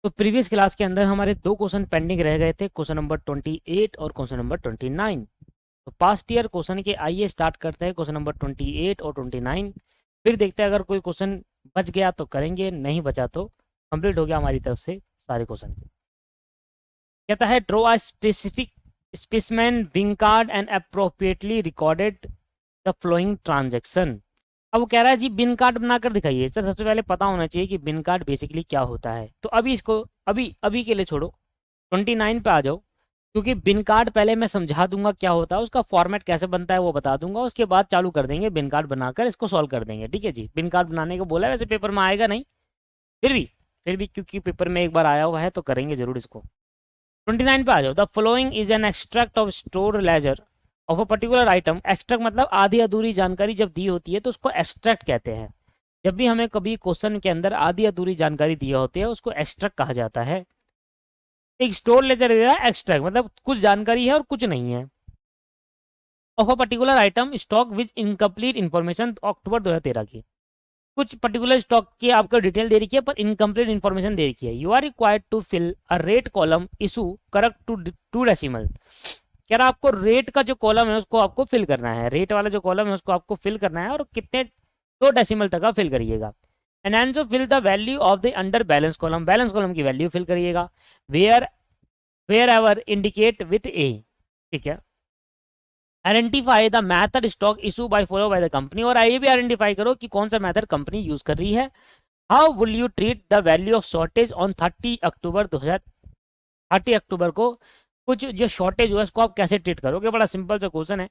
तो previous class के अंदर हमारे दो क्वेश्चन पेंडिंग रह गए थे, क्वेश्चन नंबर 28 और क्वेश्चन नंबर 29। तो पास्ट ईयर क्वेश्चन के आइए स्टार्ट करते हैं क्वेश्चन नंबर 28 और 29। फिर देखते हैं अगर कोई क्वेश्चन बच गया तो करेंगे, नहीं बचा तो कंप्लीट हो गया हमारी तरफ से सारे क्वेश्चन। कहता है draw a specific specimen being card and appropriately recorded the flowing transaction. अब वो कह रहा है जी बिन कार्ड बनाकर दिखाइए। सर सबसे पहले पता होना चाहिए कि बिन कार्ड बेसिकली क्या होता है। तो अभी इसको अभी अभी के लिए छोड़ो, 29 पे आ जाओ, क्योंकि बिन कार्ड पहले मैं समझा दूंगा क्या होता है, उसका फॉर्मेट कैसे बनता है वो बता दूंगा, उसके बाद चालू कर देंगे बिन कार्ड बनाकर इसको सॉल्व कर देंगे। ठीक है जी, बिन कार्ड बनाने को बोला है, वैसे पेपर में आएगा नहीं, फिर भी क्योंकि पेपर में एक बार आया हुआ है तो करेंगे जरूर इसको। 29 पे आ जाओ। The following is an extract of store laser of a particular item. Extract मतलब आधी अधूरी जानकारी जब दी होती है तो उसको एक्सट्रैक्ट कहते हैं। जब भी हमें कभी क्वेश्चन के अंदर आधी अधूरी जानकारी दी होती है उसको एक्सट्रैक्ट कहा जाता है। एक स्टोर लेजर एक्सट्रैक्ट मतलब कुछ जानकारी है और कुछ नहीं है। Of a particular item stock with incomplete information, October 2013 की। कुछ पर्टिकुलर स्टॉक की आपको डिटेल दे रखी है पर इनकम्प्लीट इन्फॉर्मेशन दे रखी है। You are required to fill a rate column issue correct to decimal. कह रहा आपको रेट का जो कॉलम है उसको आपको फिल करना है, रेट वाला जो कॉलम है उसको आपको फिल करना है और कितने 2 डेसिमल तक का फिल करिएगा। And answer fill the value of the under balance column की वैल्यू फिल करिएगा wherever indicate with A. ठीक है। Identify the method stock issue by follow by the company, और ये भी आइडेंटिफाई करो कि कौन सा मेथड कंपनी यूज कर रही है। How will you treat the value of shortage on 30 अक्टूबर 30 अक्टूबर को कुछ जो शॉर्टेज हुआ उसको आप कैसे ट्रीट करोगे। बड़ा सिंपल सा क्वेश्चन है।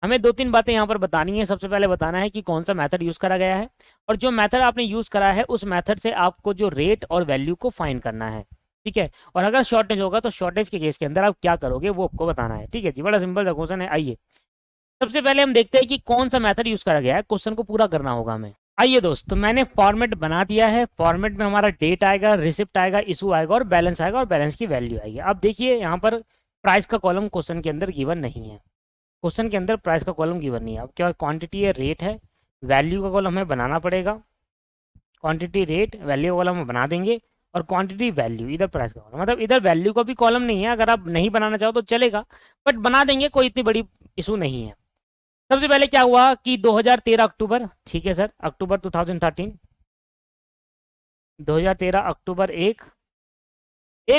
हमें 2-3 बातें यहाँ पर बतानी है। सबसे पहले बताना है कि कौन सा मेथड यूज करा गया है और जो मेथड आपने यूज करा है उस मेथड से आपको जो रेट और वैल्यू को फाइंड करना है। ठीक है। और अगर शॉर्टेज होगा तो शॉर्टेज के केस के अंदर आप क्या करोगे वो आपको बताना है। ठीक है जी, बड़ा सिंपल सा क्वेश्चन है। आइए सबसे पहले हम देखते हैं कि कौन सा मेथड यूज करा गया है। क्वेश्चन को पूरा करना होगा हमें। आइए दोस्त, तो मैंने फॉर्मेट बना दिया है। फॉर्मेट में हमारा डेट आएगा, रिसिप्ट आएगा, इशू आएगा और बैलेंस आएगा और बैलेंस की वैल्यू आएगी। अब देखिए यहाँ पर प्राइस का कॉलम क्वेश्चन के अंदर गिवन नहीं है। क्वेश्चन के अंदर प्राइस का कॉलम गिवन नहीं है। अब क्या क्वांटिटी है, रेट है, वैल्यू का कॉलम हमें बनाना पड़ेगा। क्वांटिटी रेट वैल्यू का कॉलम हम बना देंगे और क्वांटिटी वैल्यू इधर प्राइस का कॉलम, मतलब इधर वैल्यू का भी कॉलम नहीं है। अगर आप नहीं बनाना चाहो तो चलेगा, बट बना देंगे, कोई इतनी बड़ी इशू नहीं है। सबसे पहले क्या हुआ कि 2013 अक्टूबर, ठीक है सर, अक्टूबर 2013, 2013 अक्टूबर 1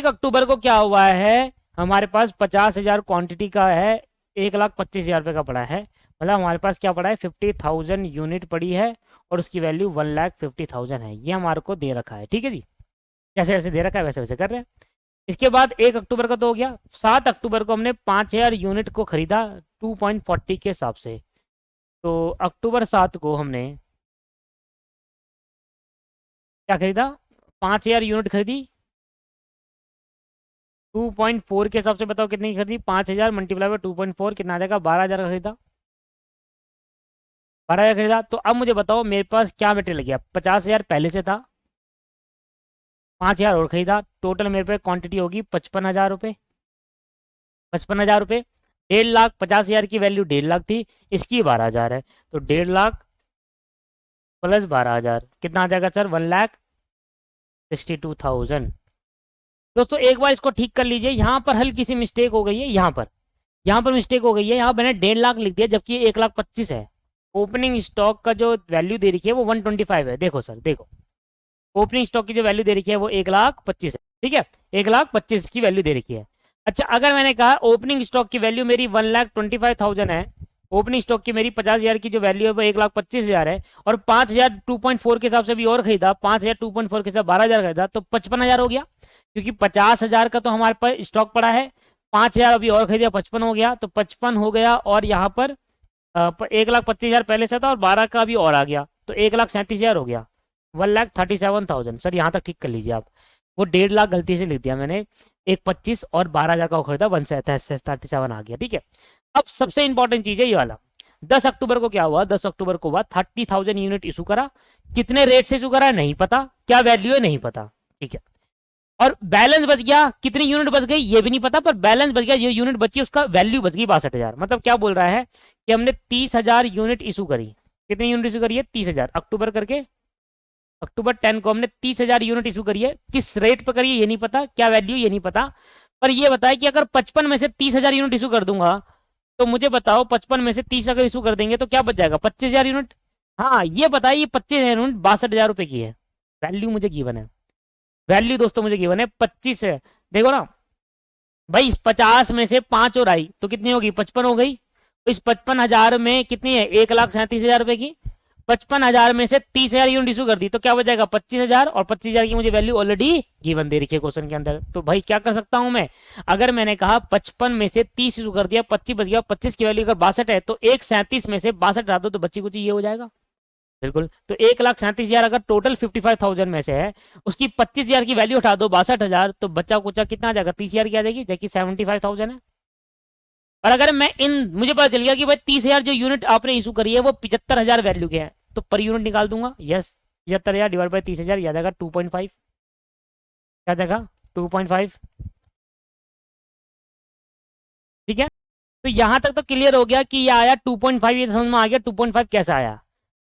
अक्टूबर को क्या हुआ है, हमारे पास 50,000 क्वांटिटी का है, 1,25,000 रुपये का पड़ा है। मतलब हमारे पास क्या पड़ा है, 50,000 यूनिट पड़ी है और उसकी वैल्यू 1,50,000 है। ये हमारे को दे रखा है। ठीक है जी, जैसे जैसे दे रखा है वैसे वैसे कर रहे हैं। इसके बाद 1 अक्टूबर का तो हो गया। 7 अक्टूबर को हमने 5,000 यूनिट को खरीदा 2.40 के हिसाब से। तो अक्टूबर 7 को हमने क्या खरीदा, 5,000 यूनिट खरीदी 2.4 के हिसाब से। बताओ कितनी की खरीदी, 5,000 मल्टीप्लाई बाय 2.4 कितना आ जाएगा, 12,000 का खरीदा, 12,000 खरीदा। तो अब मुझे बताओ मेरे पास क्या मटेरियल गया, 50,000 पहले से था, 5,000 और खरीदा, टोटल मेरे पे क्वांटिटी होगी 55,000 रुपये। 55,000 रुपये, 1,50,000, 50,000 की वैल्यू 1,50,000 थी, इसकी 12,000 है, तो 1,50,000 प्लस 12,000 कितना आ जाएगा सर, 1,62,000। दोस्तों एक बार इसको ठीक कर लीजिए, यहाँ पर हल्की सी मिस्टेक हो गई है, यहाँ पर मिस्टेक हो गई है। यहाँ मैंने 1,50,000 लिख दिया जबकि 1,25,000 है। ओपनिंग स्टॉक का जो वैल्यू दे रखी है वो 125 है। देखो सर, देखो ओपनिंग स्टॉक की जो वैल्यू दे रखी है वो 1,25,000 है। ठीक है, 1,25,000 की वैल्यू दे रखी है। अच्छा, अगर मैंने कहा ओपनिंग स्टॉक की वैल्यू मेरी 1,25,000 है, ओपनिंग स्टॉक की मेरी 50,000 की जो वैल्यू है वो 1,25,000 है, और 5,000 2.4 के हिसाब से भी और खरीदा, 5,000 2.4 के हिसाब 12,000 खरीदा, तो 55,000 हो गया। क्योंकि 50,000 का तो हमारे पास स्टॉक पड़ा है, 5,000 अभी और खरीदा, 55 हो गया, तो 55 हो गया। और यहाँ पर 1,25,000 पहले से था और 12 का भी और आ गया, तो 1,37,000 हो गया, 1,37,000। सर यहाँ तक ठीक कर लीजिए आप, वो 1,50,000 गलती से लिख दिया मैंने, 1,25 और 12,000 का खरीदा, 1,37 आ गया। ठीक है। अब सबसे इंपॉर्टेंट चीज है ये वाला, 10 अक्टूबर को क्या हुआ, 10 अक्टूबर को हुआ 30,000 यूनिट इशू करा। कितने रेट से इशू करा नहीं पता, क्या वैल्यू है नहीं पता। ठीक है। और बैलेंस बच गया, कितनी यूनिट बच गई ये भी नहीं पता, पर बैलेंस बच गया, ये यूनिट बची उसका वैल्यू बच गई 62,000। मतलब क्या बोल रहा है कि हमने 30,000 यूनिट इशू करी। कितनी यूनिट इशू करी है, 30,000 अक्टूबर करके अक्टूबर 10 को हमने 30,000 यूनिट इशू करी है। किस रेट पर करी है ये नहीं पता, क्या वैल्यू ये नहीं पता, पर ये बताया कि अगर 55 में से 30,000 यूनिट इशू कर दूंगा तो मुझे बताओ 55 में से 30 अगर इशू कर देंगे तो क्या बच जाएगा, 25,000 यूनिट। हाँ ये बताइए, ये 25,000 यूनिट 62,000 रुपए की है। वैल्यू मुझे गिवन है, वैल्यू दोस्तों मुझे गिवन है 25 है। देखो ना भाई, इस 50 में से 5 और आई तो कितनी होगी, 55 हो गई। तो इस 55,000 में कितनी है, 1,37,000 रुपए की। 55,000 में से 30,000 यूनिट इशू कर दी तो क्या बच जाएगा, 25,000, और 25,000 की मुझे वैल्यू ऑलरेडी गिवन दे रखी है क्वेश्चन के अंदर। तो भाई क्या कर सकता हूं मैं, अगर मैंने कहा 55 में से 30 इशू कर दिया, 25 बच गया, 25 की वैल्यू अगर 62 है तो 1,37 में से 62 हटा दो तो बच्ची कुछ ये हो जाएगा। बिल्कुल, तो 1,37,000 अगर टोटल 55,000 में से है, उसकी 25,000 की वैल्यू उठा दो 62,000, तो बच्चा कुचा कितना आ जाएगा, 30,000 की आ जाएगी, देखिए 75,000 है। और अगर मैं इन, मुझे पता चल गया कि भाई 30,000 जो यूनिट आपने इशू करी है वो 75,000 वैल्यू के हैं, तो पर यूनिट निकाल दूंगा। यस, 75,000 डिवाइड बाई 30,000 आ जाएगा 2.5, क्या जाएगा 2.5। ठीक है, तो यहां तक तो क्लियर हो गया कि ये आया 2.5, ये समझ में आ गया 2.5 कैसा आया।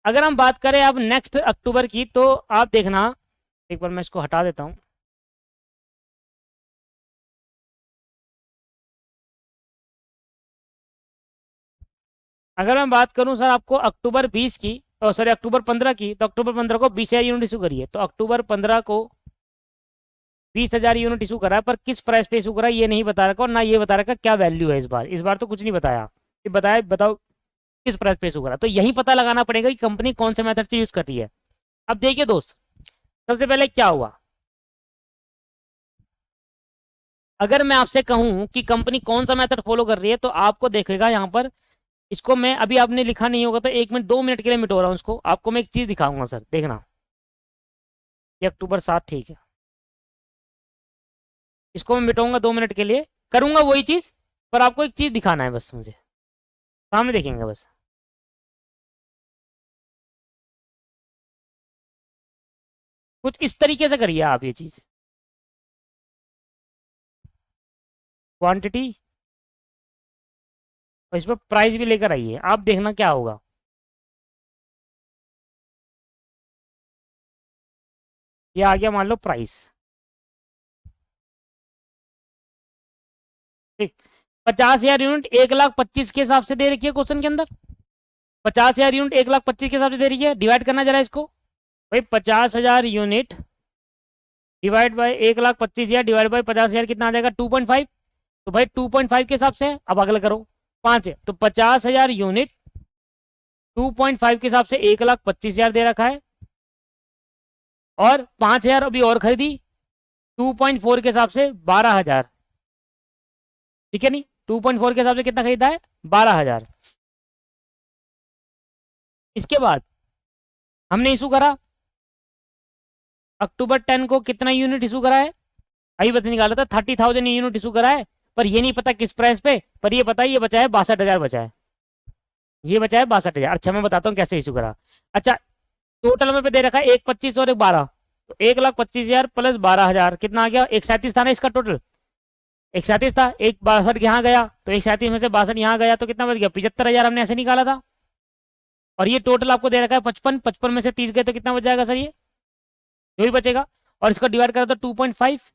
अगर हम बात करें अब नेक्स्ट अक्टूबर की, तो आप देखना, एक बार मैं इसको हटा देता हूं। अगर मैं बात करूं सर आपको अक्टूबर 20 की, सॉरी अक्टूबर 15 की, तो अक्टूबर 15 को 20,000 यूनिट इशू करी है। तो अक्टूबर 15 को 20,000 यूनिट इशू करा है, पर किस प्राइस पे इशू करा है ये नहीं बता रखा, और ना ये बता रखा क्या वैल्यू है। इस बार तो कुछ नहीं बताया, ये बताया बताओ किस प्राइस पे इशू करा। तो यही पता लगाना पड़ेगा कि कंपनी कौन से मेथड से यूज कर रही है। अब देखिए दोस्त, सबसे पहले क्या हुआ, अगर मैं आपसे कहूं कि कंपनी कौन सा मेथड फॉलो कर रही है, तो आपको देखेगा यहाँ पर, इसको मैं अभी आपने लिखा नहीं होगा तो 1 मिनट 2 मिनट के लिए मिटो रहा हूँ इसको, आपको मैं एक चीज दिखाऊंगा सर, देखना। ये अक्टूबर 7 ठीक है, इसको मैं मिटाऊंगा 2 मिनट के लिए, करूंगा वही चीज, पर आपको एक चीज दिखाना है बस मुझे, सामने देखेंगे बस। कुछ इस तरीके से करिए आप ये चीज, क्वांटिटी और इस पर प्राइस भी लेकर आइए, आप देखना क्या होगा। ये आ गया मान लो प्राइस, ठीक। 50,000 यूनिट 1,25,000 के हिसाब से दे रखी है क्वेश्चन के अंदर, 50,000 यूनिट 1,25,000 के हिसाब से दे रही है। डिवाइड करना जरा इसको, भाई 50,000 unit divide by 1,25,000 divide by 50,000 कितना आ जाएगा 2.5। तो भाई 2.5 के हिसाब से, अब अगला करो 5 है, तो 50,000 यूनिट 2.5 के हिसाब से 1,25,000 दे रखा है, और 5,000 अभी और खरीदी 2.4 के हिसाब से 12,000, ठीक है नहीं, 2.4 के हिसाब से कितना खरीदा है 12,000। इसके बाद हमने इशू करा अक्टूबर 10 को कितना यूनिट इशू करा है, अभी बता निकाला था 30,000 यूनिट इशू करा है, पर ये नहीं पता किस प्राइस पे, पर ये पता है ये बचा है 62,000 बचा है, ये बचा है 62,000। अच्छा मैं बताता हूँ कैसे इशू करा। अच्छा, टोटल में पे दे रखा है 1,25 और 1,12, तो 1,25,000 प्लस 12,000 कितना आ गया, 137 था ना इसका टोटल, 137 था, एक 62 यहाँ गया, तो 137 में से 62 यहाँ गया, तो कितना बच गया 75,000, हमने ऐसे निकाला था। और ये टोटल आपको दे रखा है 55, 55 में से 30 गए तो कितना बच जाएगा सर, ये जो भी बचेगा, और इसका डिवाइड करा तो 2.5।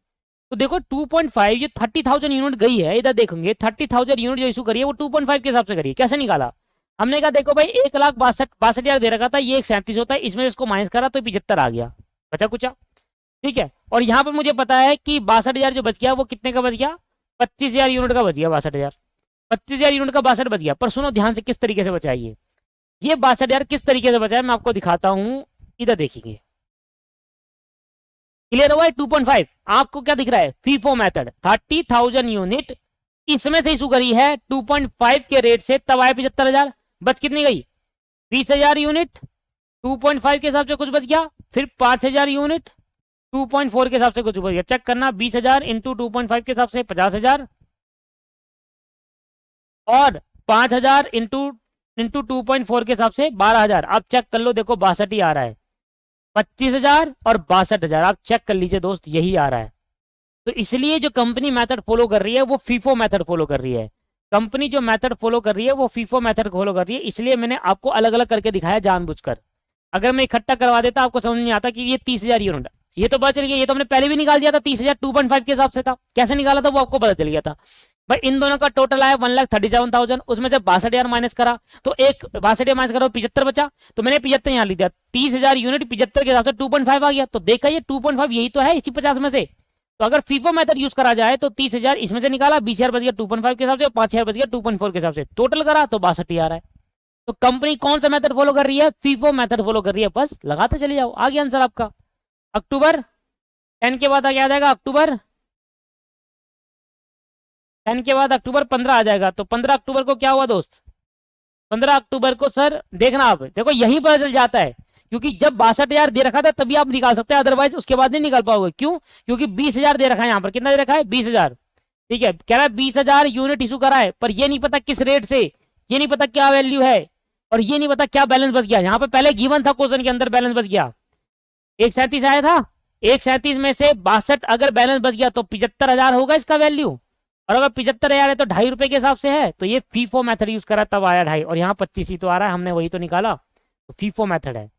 तो देखो 2.5, ये 30,000 यूनिट गई है, इधर देखेंगे 30,000 यूनिट जो इशू करी है वो 2.5 के हिसाब से करी है। कैसे निकाला, हमने कहा देखो भाई 1,62,000 दे रखा था, ये 137 होता है, इसमें इसको माइनस करा तो 75 आ गया, बचा कुचा, ठीक है। और यहाँ पर मुझे पता है कि 62,000 जो बच गया वो कितने का बच गया, 25,000 यूनिट का बच गया, 62,000, 25,000 यूनिट का 62 बच गया। पर सुनो ध्यान से किस तरीके से बचा है ये 62,000 किस तरीके से बचा है मैं आपको दिखाता हूँ, इधर देखेंगे, क्लियर हुआ है। 2.5 आपको क्या दिख रहा है, फीफो मेथड, 30,000 यूनिट इसमें से इशू करी है 2.5 के रेट से, तब आए 75,000, बच कितनी गई 20,000 यूनिट, 2.5 के हिसाब से कुछ बच गया, फिर 5,000 यूनिट 2.4 के हिसाब से कुछ बच गया, चेक करना 20,000 इंटू 2.5 के हिसाब से 50,000, और 5,000 इंटू 2.4 के हिसाब से 12,000। आप चेक कर लो, देखो 62 ही आ रहा है, 25,000 और 62,000, आप चेक कर लीजिए दोस्त, यही आ रहा है। तो इसलिए जो कंपनी मेथड फॉलो कर रही है वो फीफो मेथड फॉलो कर रही है, कंपनी जो मेथड फॉलो कर रही है वो फीफो मेथड फॉलो कर रही है, इसलिए मैंने आपको अलग अलग करके दिखाया जानबूझकर। अगर मैं इकट्ठा करवा देता आपको समझ में आता कि ये 30,000 यूनिट, ये तो पता चल गया, ये तो हमने पहले भी निकाल दिया था, 30,000 2.5 के हिसाब से था, कैसे निकाला था वो आपको पता चल गया था भाई। इन दोनों का टोटल आया 1,37,000, उसमें से 62,000 माइनस करा तो एक 62,000 माइनस करा 75 बचा, तो मैंने 75 यहाँ लिख दिया, 30,000 यूनिट 75 के हिसाब से 2.5 आ गया, तो देखा ये 2.5 यही तो है इसी 50 में से। तो अगर फीफो मेथड यूज करा जाए तो 30,000 इसमें से निकाला, 20,000 बच गया 2.5 के हिसाब से, 5,000 बच गया 2.4 के हिसाब से, टोटल करा तो 62 आ रहा है। तो कंपनी कौन सा मेथड फॉलो कर रही है? फीफो मेथड फॉलो कर रही है, बस लगाते चले जाओ, आ गया आंसर आपका। अक्टूबर 10 के बाद आ जाएगा अक्टूबर 10 के बाद अक्टूबर 15 आ जाएगा, तो 15 अक्टूबर को क्या हुआ दोस्त? 15 अक्टूबर को सर देखना, आप देखो यहीं पता चल जाता है, क्योंकि जब 62,000 दे रखा था तभी आप निकाल सकते हैं, अदरवाइज उसके बाद नहीं निकाल पाओगे। क्यों? क्योंकि 20,000 दे रखा है, यहाँ पर कितना दे रखा है? 20,000। ठीक है, कह रहा है 20,000 यूनिट इशू करा है, पर ये नहीं पता किस रेट से, ये नहीं पता क्या वैल्यू है, और ये नहीं पता क्या बैलेंस बच गया। यहाँ पर पहले गिवन था क्वेश्चन के अंदर, बैलेंस बच गया 137 आया था, 137 में से 62 अगर बैलेंस बच गया तो 75,000 होगा इसका वैल्यू, और अगर 75,000 है तो ₹2.5 के हिसाब से है, तो ये फीफो मेथड यूज करा तब आया 2.5, और यहाँ 25 ही तो आ रहा है, हमने वही तो निकाला, तो फीफो मेथड है।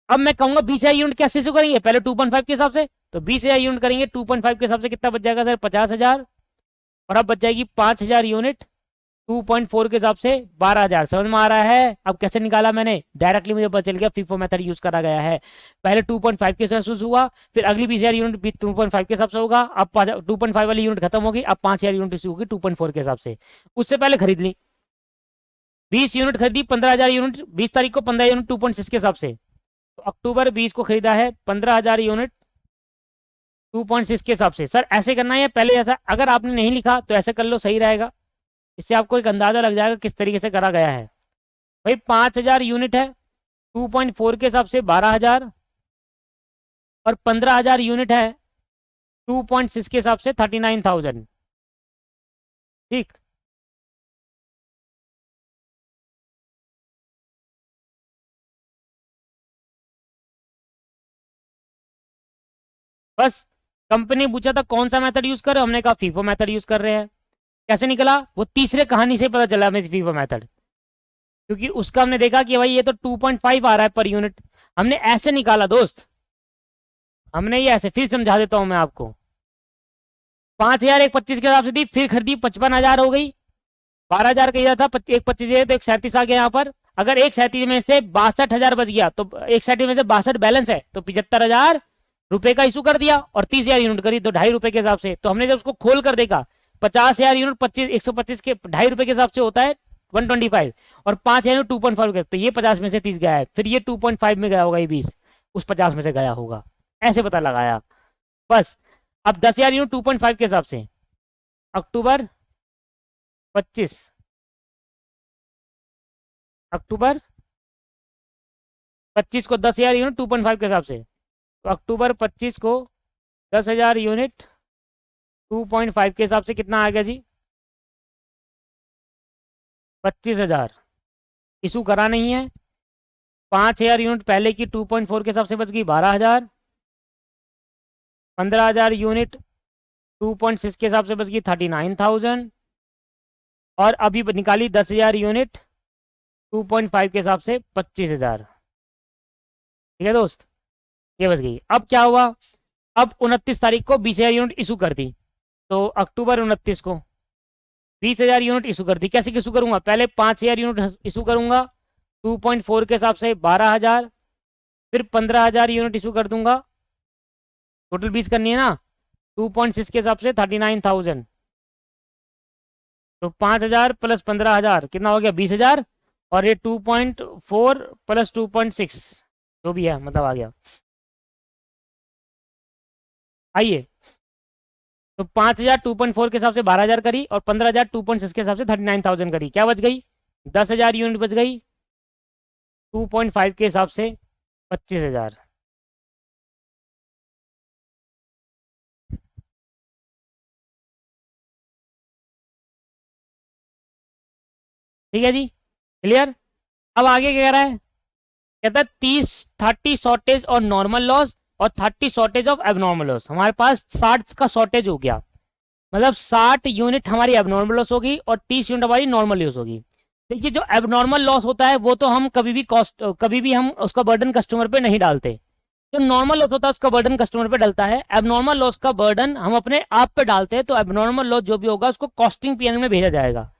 अब मैं कहूंगा 20,000 यूनिट कैसे इशू करेंगे? पहले 2.5 के हिसाब से, तो 20,000 यूनिट करेंगे 2.5 के हिसाब से, कितना बच जाएगा सर? 50,000, और अब बच जाएगी 5,000 यूनिट 2.4 के हिसाब से 12,000। समझ में आ रहा है? अब कैसे निकाला मैंने? डायरेक्टली मुझे पता चल गया फीफो मेथड यूज करा गया है। पहले 2.5 के हिसाब से हुआ, फिर अगली 20,000 यूनिट भी 2.5 के हिसाब से होगा, अब 2.5 वाली यूनिट खत्म होगी, अब 5,000 यूनिट इशू होगी 2.4 के हिसाब से। उससे पहले खरीद ली 20 यूनिट खरीदी, 15,000 यूनिट 20 तारीख को 15 यूनिट 2.6 के हिसाब से, तो अक्टूबर 20 को खरीदा है 15,000 यूनिट 2.6 के हिसाब से। सर ऐसे करना है पहले, ऐसा अगर आपने नहीं लिखा तो ऐसे कर लो, सही रहेगा, इससे आपको एक अंदाजा लग जाएगा किस तरीके से करा गया है। भाई 5,000 यूनिट है 2.4 के हिसाब से 12,000, और 15,000 यूनिट है 2.6 के हिसाब से 39,000। ठीक, बस कंपनी पूछा था कौन सा मेथड यूज कर रहे हो, हमने कहा फीफो मेथड यूज कर रहे हैं। कैसे निकला? वो तीसरे कहानी से पता चला हमें फीफो मेथड, क्योंकि उसका हमने देखा कि भाई ये तो 2.5 आ रहा है पर यूनिट, हमने ऐसे निकाला दोस्त, हमने ये ऐसे, फिर समझा देता हूं मैं आपको। 5,000 एक 25 के हिसाब से दी, फिर खरीदी 55,000 हो गई, 12,000 का था, एक 25 है तो एक 37 आ गया यहाँ पर। अगर एक 37 में से 62,000 बच गया, तो एक 37 में से 62 बैलेंस है, तो 75,000 रुपए का इशू कर दिया, और 30,000 यूनिट करी तो ₹2.5 के हिसाब से। तो हमने जब उसको खोल कर देखा, 50,000 यूनिट 125 के ₹2.5 के हिसाब से होता है 125, और 5,000 यूनिट 2.5, तो ये 50 में से 30 गया है, फिर ये 2.5 में गया होगा, ये 20 उस 50 में से गया होगा, ऐसे पता लगाया बस। अब 10,000 यूनिट 2.5 के हिसाब से अक्टूबर 25, अक्टूबर 25 को 10,000 यूनिट 2.5 के हिसाब से, तो अक्टूबर 25 को 10,000 यूनिट 2.5 के हिसाब से कितना आ गया जी? 25,000 इशू करा नहीं है, 5,000 यूनिट पहले की 2.4 के हिसाब से बच गई 12,000, 15,000 यूनिट 2.6 के हिसाब से बच गई 39,000, और अभी निकाली 10,000 यूनिट 2.5 के हिसाब से 25,000। ठीक है दोस्त, ये बच गई। अब क्या हुआ? अब 29 तारीख को 20,000 यूनिट इशू कर दी, तो अक्टूबर 29 को 20,000 यूनिट इशू कर दी। कैसे इशू करूंगा? पहले 5,000 यूनिट इशू करूंगा 2.4 के हिसाब से 12,000, फिर 15,000 यूनिट इशू कर दूंगा, टोटल 20 करनी है ना, 2.6 के हिसाब से 39,000, तो 5,000 प्लस 15,000 कितना हो गया? 20,000, और ये 2.4 प्लस 2.6 जो भी है मतलब आ गया। आइए, तो 5,000 2.4 के हिसाब से 12,000 करी, और 15,000 2.6 के हिसाब से 39,000 करी, क्या बच गई? 10,000 यूनिट बच गई 2.5 के हिसाब से 25,000। ठीक है जी, क्लियर। अब आगे क्या कह रहा है? कहता है 30 शॉर्टेज और नॉर्मल लॉस, और 30 शॉर्टेज ऑफ एबनॉर्मल लॉस। हमारे पास 60 का शॉर्टेज हो गया, मतलब 60 यूनिट हमारी एबनॉर्मल लॉस होगी और 30 यूनिट हमारी नॉर्मल लॉस होगी। देखिए जो एबनॉर्मल लॉस होता है वो तो हम कभी भी हम उसका बर्डन कस्टमर पे नहीं डालते। जो नॉर्मल लॉस होता है उसका बर्डन कस्टमर पे डलता है। एबनॉर्मल लॉस का बर्डन हम अपने आप पे डालते हैं। तो एबनॉर्मल लॉस जो भी होगा उसको कॉस्टिंग पीएनएल में भेजा जाएगा।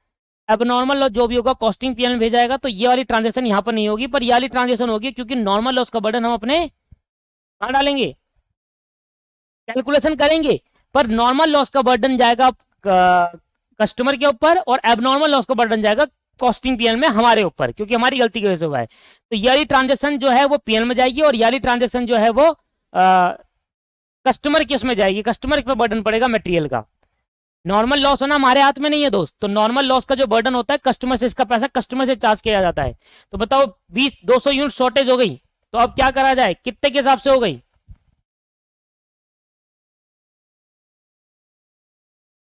एबनॉर्मल लॉस जो भी होगा कॉस्टिंग पीएनएल में भेजा जाएगा। तो ये वाली ट्रांजेक्शन यहाँ पर नहीं होगी, पर ये वाली ट्रांजेक्शन होगी, क्योंकि नॉर्मल लॉस का बर्डन हम अपने कहाँ डालेंगे, कैलकुलेशन करेंगे, पर नॉर्मल लॉस का बर्डन जाएगा कस्टमर के ऊपर और एबनॉर्मल लॉस का बर्डन जाएगा कॉस्टिंग पीएनएल में हमारे ऊपर, क्योंकि हमारी गलती की वजह से हुआ है। तो ये वाली ट्रांजेक्शन जो है वो पीएनएल में जाएगी और ये वाली ट्रांजेक्शन जो है वो कस्टमर के उसमें जाएगी, कस्टमर पे बर्डन पड़ेगा मटेरियल का। नॉर्मल लॉस होना हमारे हाथ में नहीं है दोस्त। तो नॉर्मल लॉस का जो बर्डन होता है कस्टमर से, इसका पैसा कस्टमर से चार्ज किया जाता है। तो बताओ 200 यूनिट शॉर्टेज हो गई, तो अब क्या करा जाए, कितने के हिसाब से हो गई,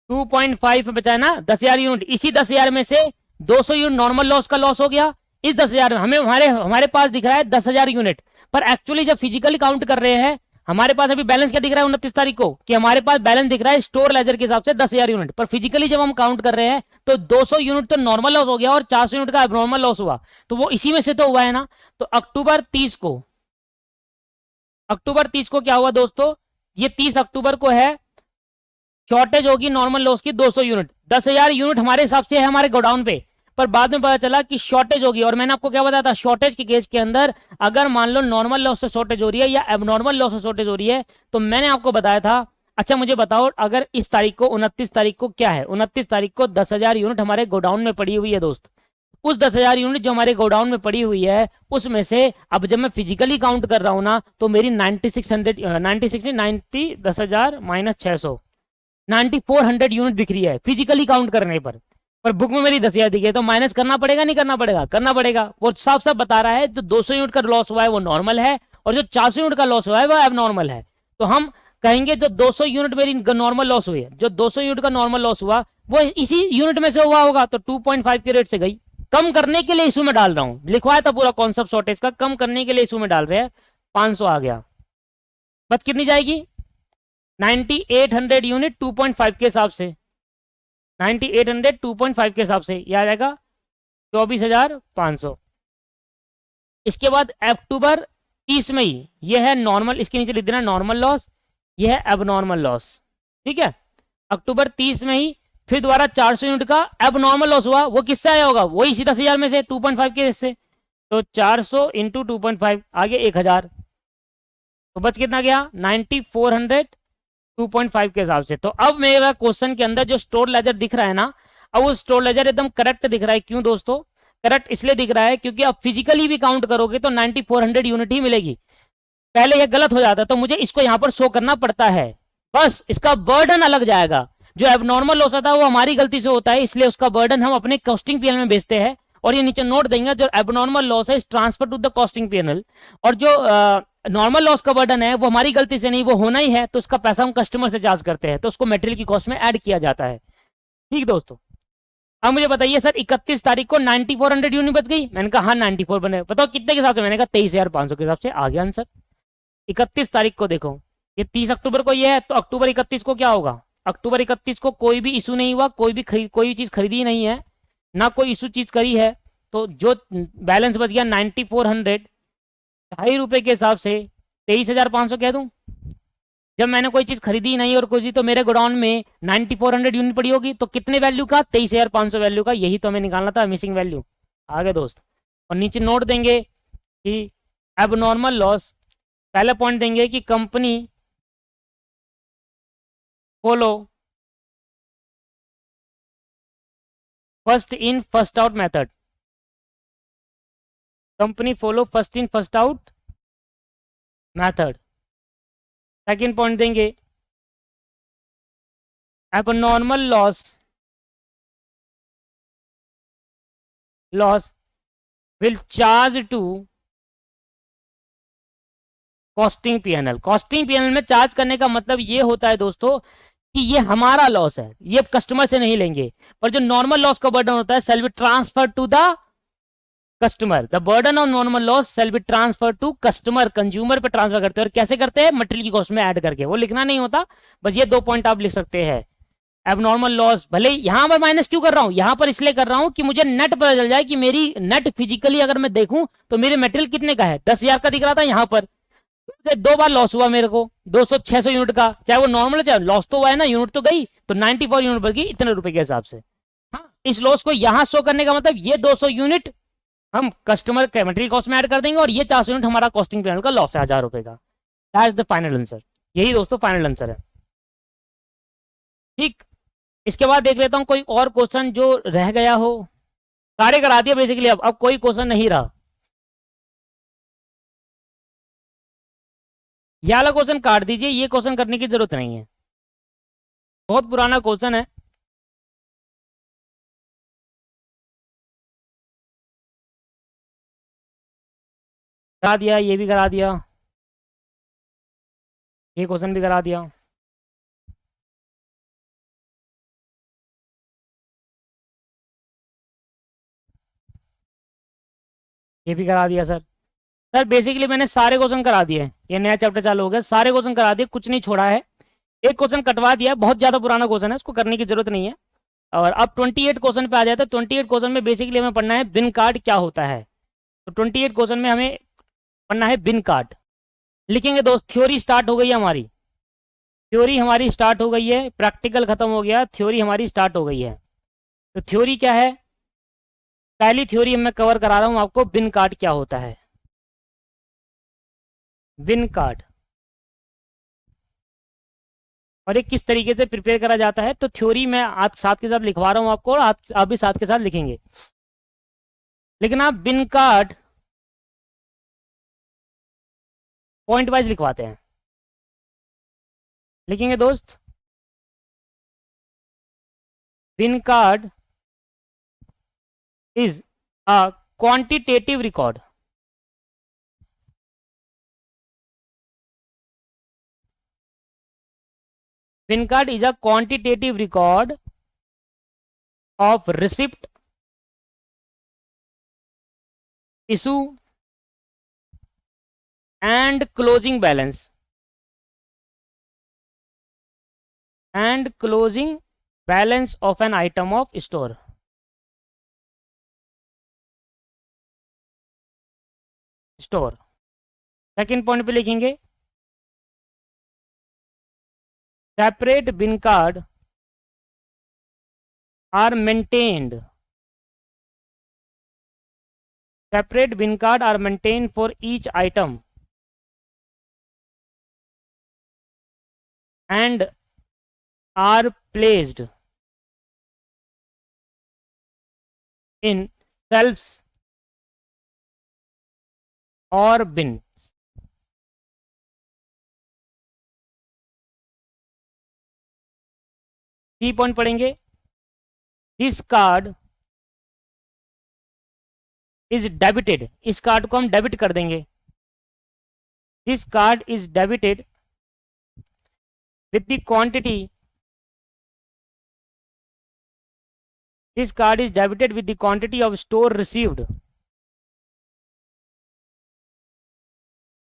2.5 बचा है ना, 10,000 यूनिट। इसी 10,000 में से 200 यूनिट नॉर्मल लॉस का लॉस हो गया। इस 10,000 में हमें हमारे पास दिख रहा है 10,000 यूनिट, पर एक्चुअली जब फिजिकली काउंट कर रहे हैं हमारे पास अभी बैलेंस क्या दिख रहा है 29 तारीख को, कि हमारे पास बैलेंस दिख रहा है स्टोर लेजर के हिसाब से 10,000 यूनिट, पर फिजिकली जब हम काउंट कर रहे हैं तो 200 यूनिट तो नॉर्मल लॉस हो गया और 400 यूनिट का एबनॉर्मल लॉस हुआ। तो वो इसी में से तो हुआ है ना। तो अक्टूबर 30 को क्या हुआ दोस्तों, ये 30 अक्टूबर को है, शॉर्टेज होगी नॉर्मल लॉस की 200 यूनिट। 10,000 यूनिट हमारे हिसाब से है हमारे गोडाउन पे, पर बाद में पता चला कि शॉर्टेज होगी। और मैंने आपको क्या बताया था, शॉर्टेज के केस के अंदर अगर मान लो नॉर्मल लॉस से शॉर्टेज हो रही है या एबनॉर्मल लॉस से शॉर्टेज हो रही है, तो मैंने आपको बताया था। अच्छा मुझे बताओ, अगर इस तारीख को 29 तारीख को क्या है, 29 तारीख को 10,000 यूनिट हमारे गोडाउन में पड़ी हुई है दोस्त। उस 10,000 यूनिट जो हमारे गोडाउन में पड़ी हुई है उसमें से अब जब मैं फिजिकली काउंट कर रहा हूं ना, तो मेरी 10,000 माइनस 600 9400 यूनिट दिख रही है फिजिकली काउंट करने पर बुक में मेरी 10,000 दिखी है। तो माइनस करना पड़ेगा नहीं करना पड़ेगा, करना पड़ेगा। वो साफ साफ बता रहा है जो 200 यूनिट का लॉस हुआ है वो नॉर्मल है और जो 400 यूनिट का लॉस हुआ है वो एबनॉर्मल है। तो हम कहेंगे जो 200 यूनिट मेरी नॉर्मल लॉस हुई है, जो 200 यूनिट का नॉर्मल लॉस हुआ वो इसी यूनिट में से हुआ होगा, तो 2.5 के रेट से गई। कम करने के लिए इशू में डाल रहा हूं, लिखवाया था पूरा कॉन्सेप्ट शॉर्टेज का, कम करने के लिए इशू में डाल रहे हैं। 500 आ गया, बस कितनी जाएगी 9800 यूनिट 2.5 के हिसाब से, 9800 2.5 के हिसाब से यह आ जाएगा 24,500। इसके बाद अक्टूबर 30 में ही यह है नॉर्मल, इसके नीचे लिख देना नॉर्मल लॉस, यह है एबनॉर्मल लॉस, ठीक है। अक्टूबर 30 में ही फिर दोबारा 400 यूनिट का एबनॉर्मल लॉस हुआ, वो किससे आया होगा, वही इसी 10,000 में से 2.5 के हिस्से। तो 400 इंटू 2.5 आगे 1,000, तो बच कितना गया 9400 2.5 के हिसाब से। तो अब मेरा क्वेश्चन के अंदर जो स्टोर लेजर दिख रहा है ना, अब वो स्टोर लेजर एकदम करेक्ट दिख रहा है। क्यों दोस्तों करेक्ट इसलिए दिख रहा है क्योंकि अब फिजिकली भी काउंट करोगे तो 9400 यूनिट ही मिलेगी। पहले ये गलत हो जाता तो मुझे इसको यहां पर शो करना पड़ता है, बस इसका बर्डन अलग जाएगा। जो एबनॉर्मल लॉस होता है वो हमारी गलती से होता है, इसलिए उसका बर्डन हम अपने कॉस्टिंग पीएनएल में बेचते हैं। और ये नीचे नोट देंगे जो एबनॉर्मल लॉस है is transfer to the costing PNL, और जो नॉर्मल लॉस का बर्डन है वो हमारी गलती से नहीं, वो होना ही है, तो उसका पैसा हम कस्टमर से चार्ज करते हैं, तो उसको मटेरियल की कॉस्ट में ऐड किया जाता है। ठीक दोस्तों, अब मुझे बताइए सर 31 तारीख को 9400 यूनिट बच गई, मैंने कहा हाँ 94 बने, बताओ कितने के हिसाब से, मैंने कहा 23,500 के हिसाब से आ गया आंसर। 31 तारीख को देखो, ये 30 अक्टूबर को ये है, तो अक्टूबर 31 को क्या होगा, अक्टूबर 31 को कोई भी इशू नहीं हुआ, कोई चीज खरीदी नहीं है, ना कोई इशू चीज करी है, तो जो बैलेंस बच गया 9400 ₹2.5 के हिसाब से 23,500 कह दूं। जब मैंने कोई चीज खरीदी नहीं और कोई चीज, तो मेरे गोडाउन में 9400 यूनिट पड़ी होगी, तो कितने वैल्यू का 23,500 वैल्यू का, यही तो हमें निकालना था मिसिंग वैल्यू। आगे दोस्त, और नीचे नोट देंगे कि एबनॉर्मल लॉस, पहले पॉइंट देंगे कि company follow first in first out method, company follow first in first out method. Second point देंगे abnormal loss will charge to costing PNL. Costing PNL में चार्ज करने का मतलब ये होता है दोस्तों कि ये हमारा लॉस है, ये कस्टमर से नहीं लेंगे, पर जो नॉर्मल लॉस का बर्डन होता है shall be transfer to the customer. The burden of normal loss shall be transfer to customer, consumer पे ट्रांसफर करते हैं। और कैसे करते हैं, मटेरियल की कॉस्ट में ऐड करके, वो लिखना नहीं होता, बस ये 2 पॉइंट आप लिख सकते हैं। एबनॉर्मल लॉस, भले यहाँ पर माइनस क्यों कर रहा हूँ, यहाँ पर इसलिए कर रहा हूँ कि मुझे नेट पता चल जाए कि मेरी नेट फिजिकली अगर मैं देखूं तो मेरे मेटेरियल कितने का है, 10,000 का दिख रहा था यहाँ पर, तो 2 बार लॉस हुआ मेरे को 200-600 यूनिट का, चाहे वो नॉर्मल चाहे लॉस तो हुआ है ना, यूनिट तो गई, तो 94 यूनिट पर गई इतने रुपए के हिसाब से। हाँ, इस लॉस को यहां शो करने का मतलब ये 200 यूनिट हम कस्टमर के मटेरियल कॉस्ट में ऐड कर देंगे और ये 400 यूनिट हमारा कॉस्टिंग पैनल का लॉस है 1000 रुपए का। That is the final answer, यही दोस्तों फाइनल आंसर है। ठीक, इसके बाद देख लेता हूं कोई और क्वेश्चन जो रह गया हो, सारे करा दिया बेसिकली, अब कोई क्वेश्चन नहीं रहा, ये वाला क्वेश्चन काट दीजिए, ये क्वेश्चन करने की जरूरत नहीं है, बहुत पुराना क्वेश्चन है। करा दिया, ये भी करा दिया, ये क्वेश्चन भी करा दिया, ये भी करा दिया सर। सर बेसिकली मैंने सारे क्वेश्चन करा दिए, ये नया चैप्टर चालू हो गया, सारे क्वेश्चन करा दिए, कुछ नहीं छोड़ा है। एक क्वेश्चन कटवा दिया, बहुत ज्यादा पुराना क्वेश्चन है, इसको करने की जरूरत नहीं है। और अब 28 क्वेश्चन पे आ जाए तो 28 क्वेश्चन में बेसिकली हमें पढ़ना है बिन कार्ड क्या होता है। तो 28 क्वेश्चन में हमें पढ़ना है बिन कार्ड। लिखेंगे दोस्त, थ्योरी स्टार्ट हो गई है हमारी, थ्योरी हमारी स्टार्ट हो गई है, प्रैक्टिकल खत्म हो गया, थ्योरी हमारी स्टार्ट हो गई है। तो थ्योरी क्या है, पहली थ्योरी मैं कवर करा रहा हूं आपको, बिन कार्ड क्या होता है। बिन कार्ड और ये किस तरीके से प्रिपेयर करा जाता है, तो थ्योरी मैं आज साथ के साथ लिखवा रहा हूं आपको, और आप भी साथ के साथ लिखेंगे। लेकिन आप बिन कार्ड पॉइंट वाइज लिखवाते हैं, लिखेंगे दोस्त, bin card is a quantitative record, bin card is a quantitative record of receipt, issue and closing balance and closing balance of an item of store. Store second point पे लिखेंगे, separate bin card are maintained, separate bin card are maintained for each item and are placed in shelves or bins. की point पढ़ेंगे, this card is debited, इस card को हम debit कर देंगे, this card is debited with the quantity, this card is debited with the quantity of store received,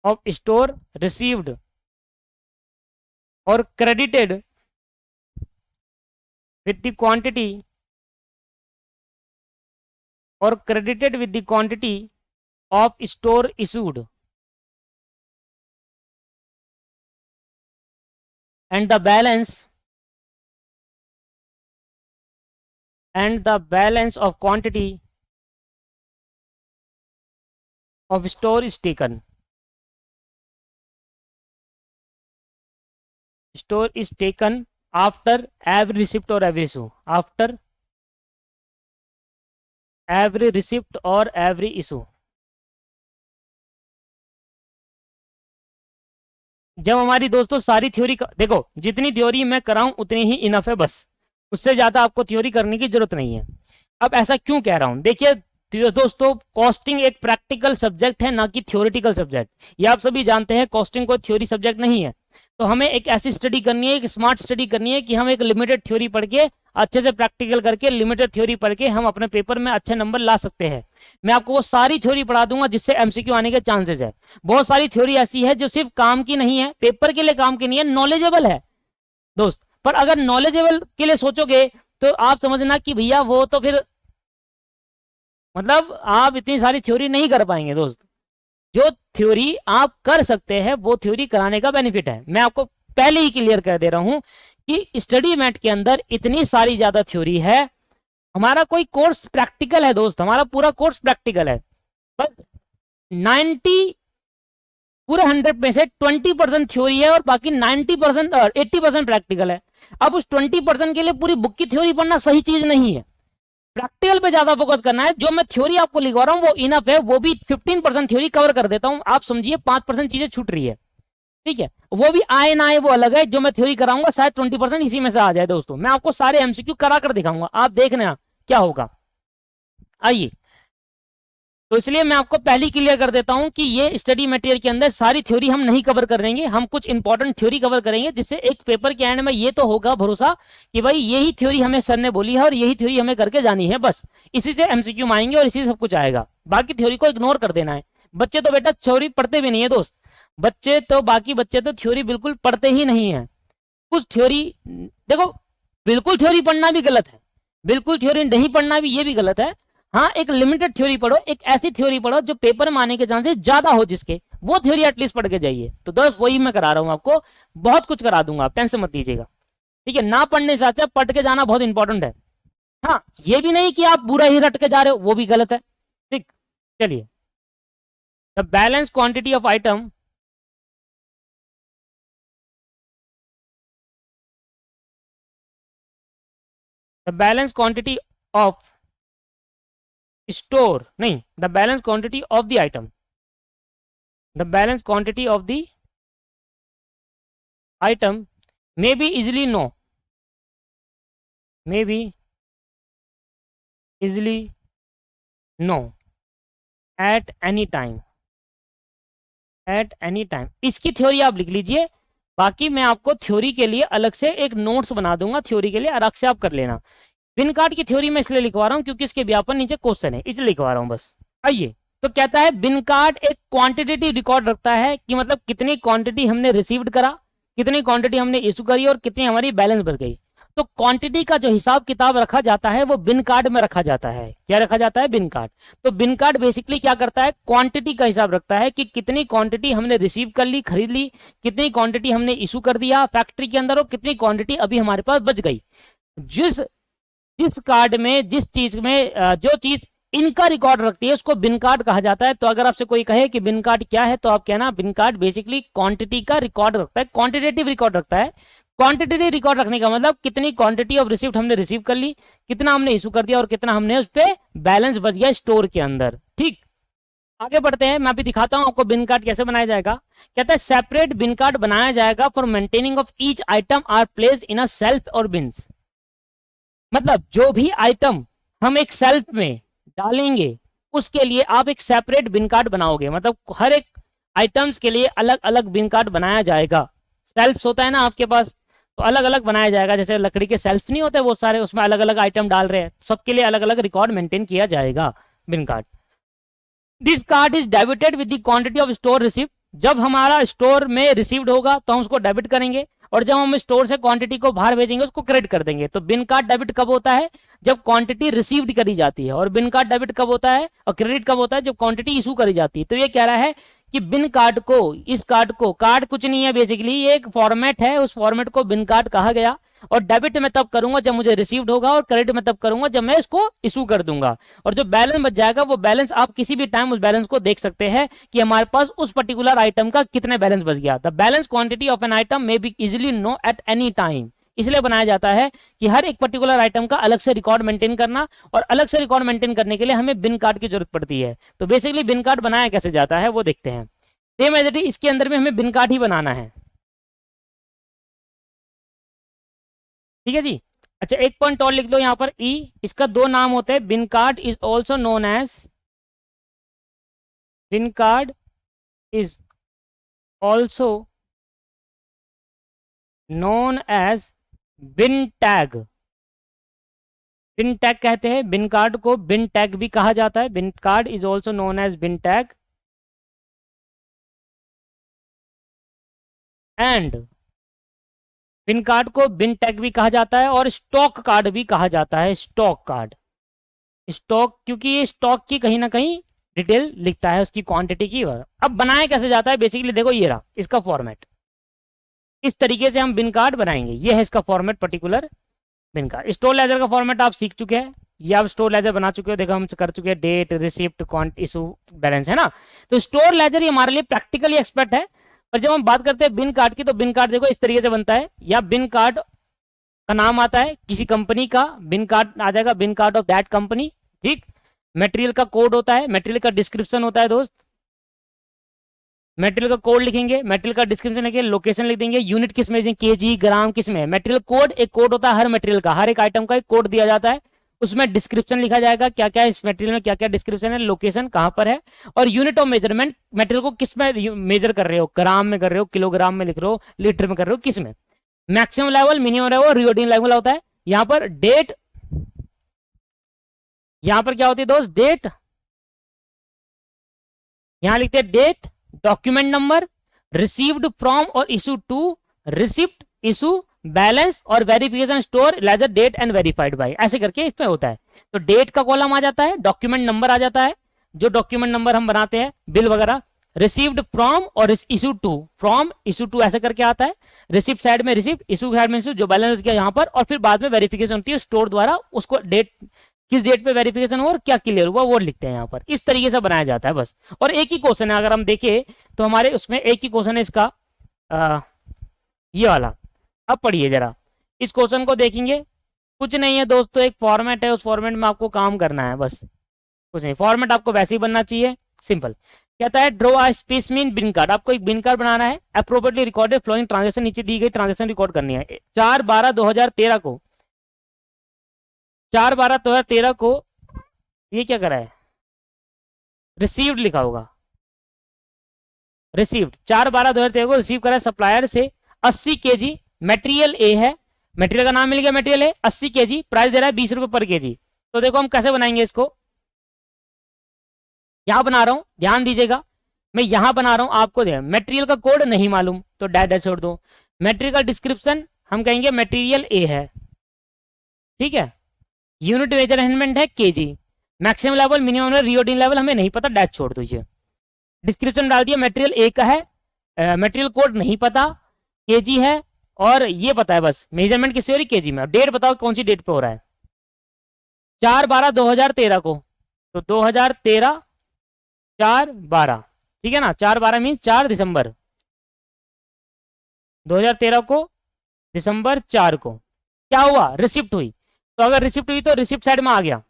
of store received, or credited with the quantity, or credited with the quantity of store issued, and the balance of quantity of store is taken. Store is taken after every receipt or every issue, after every receipt or every issue. जब हमारी दोस्तों सारी theory देखो, जितनी theory मैं कराऊं उतनी ही enough है, बस उससे ज्यादा आपको थ्योरी करने की जरूरत नहीं है। अब ऐसा क्यों कह रहा हूं, देखिए दोस्तों, कॉस्टिंग एक प्रैक्टिकल सब्जेक्ट है, ना कि थ्योरेटिकल सब्जेक्ट। ये आप सभी जानते हैं, कॉस्टिंग कोई थ्योरी सब्जेक्ट नहीं है। तो हमें एक ऐसी स्टडी करनी है, एक स्मार्ट स्टडी करनी है कि हम एक लिमिटेड थ्योरी पढ़ के अच्छे से प्रैक्टिकल करके, लिमिटेड थ्योरी पढ़ के हम अपने पेपर में अच्छे नंबर ला सकते हैं। मैं आपको वो सारी थ्योरी पढ़ा दूंगा जिससे एमसीक्यू आने के चांसेस है। बहुत सारी थ्योरी ऐसी है जो सिर्फ काम की नहीं है, पेपर के लिए काम की नहीं है, नॉलेजेबल है दोस्त, पर अगर नॉलेजेबल के लिए सोचोगे तो आप समझना कि भैया वो तो फिर मतलब आप इतनी सारी थ्योरी नहीं कर पाएंगे दोस्त। जो थ्योरी आप कर सकते हैं वो थ्योरी कराने का बेनिफिट है। मैं आपको पहले ही क्लियर कर दे रहा हूं कि स्टडी मैट के अंदर इतनी सारी ज्यादा थ्योरी है। हमारा कोई कोर्स प्रैक्टिकल है दोस्त, हमारा पूरा कोर्स प्रैक्टिकल है। बस 90 पूरे 100 में से 20% थ्योरी है और बाकी 90% 80% प्रैक्टिकल है। अब उस 20% के लिए पूरी बुक की थ्योरी पढ़ना सही चीज नहीं है। प्रैक्टिकल पे ज्यादा फोकस करना है। जो मैं थ्योरी आपको लिखवा रहा हूँ वो इनफ है, वो भी 15% थ्योरी कवर कर देता हूँ। आप समझिए 5% चीजें छूट रही है, ठीक है। वो भी आए ना आए वो अलग है। जो मैं थ्योरी कराऊंगा शायद 20% इसी में से आ जाए दोस्तों। मैं आपको सारे एमसीक्यू करा कर दिखाऊंगा, आप देखना क्या होगा। आइए, तो इसलिए मैं आपको पहले क्लियर कर देता हूं कि ये स्टडी मटेरियल के अंदर सारी थ्योरी हम नहीं कवर करेंगे। हम कुछ इंपॉर्टेंट थ्योरी कवर करेंगे, जिससे एक पेपर के एंड में ये तो होगा भरोसा कि भाई यही थ्योरी हमें सर ने बोली है और यही थ्योरी हमें करके जानी है। बस इसी से एमसीक्यू आएंगे और इसी से सब कुछ आएगा। बाकी थ्योरी को इग्नोर कर देना है। बच्चे तो बेटा थ्योरी पढ़ते भी नहीं है दोस्त। बाकी बच्चे तो थ्योरी बिल्कुल पढ़ते ही नहीं है। कुछ थ्योरी देखो, बिल्कुल थ्योरी पढ़ना भी गलत है, बिल्कुल थ्योरी नहीं पढ़ना भी ये भी गलत है। हाँ, एक लिमिटेड थ्योरी पढ़ो, एक ऐसी थ्योरी पढ़ो जो पेपर में आने के चांसेस ज्यादा हो, जिसके वो थ्योरी एटलीस्ट पढ़ के जाइए। तो दोस्त वही मैं करा रहा हूँ आपको, बहुत कुछ करा दूंगा, आप टेंशन मत लीजिएगा, ठीक है। ना पढ़ने से अच्छा पढ़ के जाना बहुत इंपॉर्टेंट है। हाँ, ये भी नहीं कि आप बुरा ही रट के जा रहे हो, वो भी गलत है, ठीक। चलिए, the balance quantity of item the balance quantity of store नहीं, the balance quantity of the item, the balance quantity of the item may be easily know at any time, इसकी थ्योरी आप लिख लीजिए। बाकी मैं आपको थ्योरी के लिए अलग से एक नोट्स बना दूंगा, थ्योरी के लिए अलग से आप कर लेना। पिन कार्ड की थ्योरी मैं इसलिए लिखवा रहा हूं क्योंकि इसके व्यापन नीचे क्वेश्चन है, इसलिए लिखवा रहा हूं बस। आइए, तो कहता है बिन कार्ड एक क्वांटिटेटिव रिकॉर्ड रखता है कि मतलब कितनी क्वांटिटी हमने रिसीव्ड करा, कितनी क्वांटिटी हमने इशू करी और कितनी हमारी बैलेंस बच गई। तो क्वांटिटी का जो हिसाब किताब रखा जाता है वो बिन कार्ड में रखा जाता है। क्या रखा जाता है? Bin card. तो बिन कार्ड बेसिकली क्या करता है? क्वांटिटी का हिसाब रखता है कि कितनी क्वांटिटी हमने रिसीव कर ली, खरीद ली, कितनी क्वांटिटी हमने इशू कर दिया फैक्ट्री के अंदर और कितनी क्वांटिटी अभी हमारे पास बच गई। जिस जिस कार्ड में, जिस चीज में जो चीज इनका रिकॉर्ड रखती है उसको बिन कार्ड कहा जाता है। तो अगर आपसे कोई कहे कि बिन कार्ड क्या है तो आप कहना बिन कार्ड बेसिकली क्वांटिटी का रिकॉर्ड रखता है, क्वांटिटेटिव रिकॉर्ड रखता है। क्वांटिटेटिव रिकॉर्ड रखने का मतलब कितनी क्वांटिटी ऑफ रिसिप्ट हमने रिसीव कर ली, कितना हमने इशू कर दिया और कितना हमने उस पर बैलेंस बच गया स्टोर के अंदर, ठीक। आगे बढ़ते हैं, मैं अभी दिखाता हूं आपको बिन कार्ड कैसे बनाया जाएगा। कहता है सेपरेट बिन कार्ड बनाया जाएगा for maintaining of each item are placed in a shelf और बिन्स। मतलब जो भी आइटम हम एक सेल्फ में डालेंगे उसके लिए आप एक सेपरेट बिन कार्ड बनाओगे। मतलब हर एक आइटम्स के लिए अलग अलग बिन कार्ड बनाया जाएगा। सेल्फ होता है ना आपके पास, तो अलग अलग बनाया जाएगा। जैसे लकड़ी के सेल्फ नहीं होते वो सारे, उसमें अलग अलग आइटम डाल रहे हैं, सबके लिए अलग अलग रिकॉर्ड मेंटेन किया जाएगा bin card. This card is debited with the quantity of store receive. जब हमारा स्टोर में रिसीव्ड होगा तो हम उसको डेबिट करेंगे और जब हम स्टोर से क्वांटिटी को बाहर भेजेंगे उसको क्रेडिट कर देंगे। तो बिन कार्ड डेबिट कब होता है? जब क्वांटिटी रिसीव्ड करी जाती है। और बिन कार्ड डेबिट कब होता है और क्रेडिट कब होता है? जब क्वांटिटी इशू करी जाती है। तो ये कह रहा है कि बिन कार्ड को, इस कार्ड को, कार्ड कुछ नहीं है बेसिकली, ये एक फॉर्मेट है, उस फॉर्मेट को बिन कार्ड कहा गया। और डेबिट मैं तब करूंगा जब मुझे रिसीव्ड होगा और क्रेडिट मैं तब करूंगा जब मैं इसको इशू कर दूंगा। और जो बैलेंस बच जाएगा वो बैलेंस आप किसी भी टाइम उस बैलेंस को देख सकते हैं कि हमारे पास उस पर्टिकुलर आइटम का कितने बैलेंस बच गया। The balance quantity of an item may be easily know at any time. इसलिए बनाया जाता है कि हर एक पर्टिकुलर आइटम का अलग से रिकॉर्ड मेंटेन करना, और अलग से रिकॉर्ड मेंटेन करने के लिए हमें बिन कार्ड की जरूरत पड़ती है। तो बेसिकली बिन कार्ड बनाया कैसे जाता है वो देखते हैं। सेम एज इट इज इसके अंदर में हमें बिन कार्ड ही बनाना है, ठीक है जी। अच्छा, एक पॉइंट और लिख लो यहां पर, ई, इसका दो नाम होते हैं। Bin card is also known as, bin card is also known as bin tag. Bin tag कहते हैं बिन कार्ड को, बिन टैग भी कहा जाता है। Bin card is also known as bin tag and bin card को bin tag भी कहा जाता है और स्टॉक कार्ड भी कहा जाता है। स्टॉक कार्ड, स्टॉक, क्योंकि ये स्टॉक की कहीं ना कहीं डिटेल लिखता है उसकी क्वांटिटी की। अब बनाया कैसे जाता है, बेसिकली देखो ये रहा इसका फॉर्मेट। इस तरीके से हम बिन कार्ड बनाएंगे, ये है इसका फॉर्मेट पर्टिकुलर बिन कार्ड। स्टोर लेजर का फॉर्मेट आप सीख चुके हैं, ये आप स्टोर लेजर बना चुके हो, देखो हम कर चुके हैं date, receipt, quant, issue, balance, है ना। तो स्टोर लेजर ये हमारे लिए प्रैक्टिकली एक्सपर्ट है। पर जब हम बात करते हैं बिन कार्ड की, तो बिन कार्ड देखो इस तरीके से बनता है, या बिन कार्ड का नाम आता है किसी कंपनी का, बिन कार्ड आ जाएगा, bin card of that company. ठीक, मटेरियल का कोड होता है, मटेरियल का डिस्क्रिप्शन होता है दोस्त, मटेरियल का कोड लिखेंगे, मटेरियल का डिस्क्रिप्शन लिखेंगे, लोकेशन लिख देंगे, यूनिट किस में, केजी, ग्राम किस में है। मटेरियल कोड, एक कोड होता है हर मटेरियल का, हर एक आइटम का एक कोड दिया जाता है, उसमें डिस्क्रिप्शन लिखा जाएगा क्या क्या इस मटेरियल में क्या क्या डिस्क्रिप्शन है, लोकेशन कहां पर है, और यूनिट ऑफ मेजरमेंट, मटेरियल को किस में मेजर कर रहे हो, ग्राम में कर रहे हो, किलोग्राम में लिख रहे हो, लीटर में कर रहे हो, किस में। Maximum level, minimum level, reordering level होता है। यहां पर डेट, यहां पर क्या होती है दोस्त, डेट, यहां लिखते हैं date, document number, received from और issue to, receipt, issue, balance और verification store ledger date and verified by, ऐसे करके इसमें होता है। तो डेट का कॉलम आ जाता है, डॉक्यूमेंट नंबर आ जाता है, जो डॉक्यूमेंट नंबर हम बनाते हैं बिल वगैरह, रिसीव्ड फ्रॉम और issue to, from issue to ऐसे करके आता है, रिसिप्ट साइड में रिसिप्ट, इशू साइड में इशू, जो बैलेंस किया यहाँ पर, और फिर बाद में वेरिफिकेशन होती है स्टोर द्वारा, उसको डेट किस डेट पे वेरिफिकेशन हुआ और क्या क्लियर हुआ वो लिखते हैं यहाँ पर। इस तरीके से बनाया जाता है बस। और एक ही क्वेश्चन है, अगर हम देखें तो हमारे उसमें एक ही क्वेश्चन है इसका, ये वाला। अब पढ़िए जरा, इस क्वेश्चन को देखेंगे, कुछ नहीं है दोस्तों, एक फॉर्मेट है, उस फॉर्मेट में आपको काम करना है बस, कुछ नहीं। फॉर्मेट आपको वैसे ही बनना चाहिए, सिंपल। कहता है draw a specimen bin card, आपको एक बिन कार्ड बनाना है, अप्रोप्रिएटली रिकॉर्डेड फ्लोइंग ट्रांजेक्शन, नीचे दी गई ट्रांजेक्शन रिकॉर्ड करनी है। 4/12/2013 को, 4/12/2013 को ये क्या करा है, रिसीव्ड लिखा होगा, रिसीव्ड 4/12/2013 को रिसीव करा है सप्लायर से 80 केजी मटेरियल ए है, मटेरियल का नाम मिल गया, मटेरियल है 80 केजी, प्राइस दे रहा है 20 रुपए पर केजी। तो देखो हम कैसे बनाएंगे इसको, यहां बना रहा हूं, ध्यान दीजिएगा, मैं यहां बना रहा हूं, आपको दे मटेरियल का कोड नहीं मालूम तो डैश डैश छोड़ दो। मटेरियल का डिस्क्रिप्शन हम कहेंगे मटेरियल ए है, ठीक है, यूनिट मेजरमेंट है KG, maximum level, minimum level, reorder level हमें नहीं पता, डैश छोड़ दीजिए। डिस्क्रिप्शन डाल दिया, मटेरियल ए का है, मटेरियल कोड नहीं पता, केजी है, और ये पता है बस मेजरमेंट किससे हो रही, केजी में। डेट बताओ कौन सी डेट पे हो रहा है, 4/12/2013 को, तो 2013 4/12, ठीक है ना, 4/12 मीन 4 दिसंबर 2013 को, दिसंबर 4 को क्या हुआ, रिसिप्ट हुई। तो अगर रिसिप्ट हुई तो रिसिप्ट साइड में आ गया,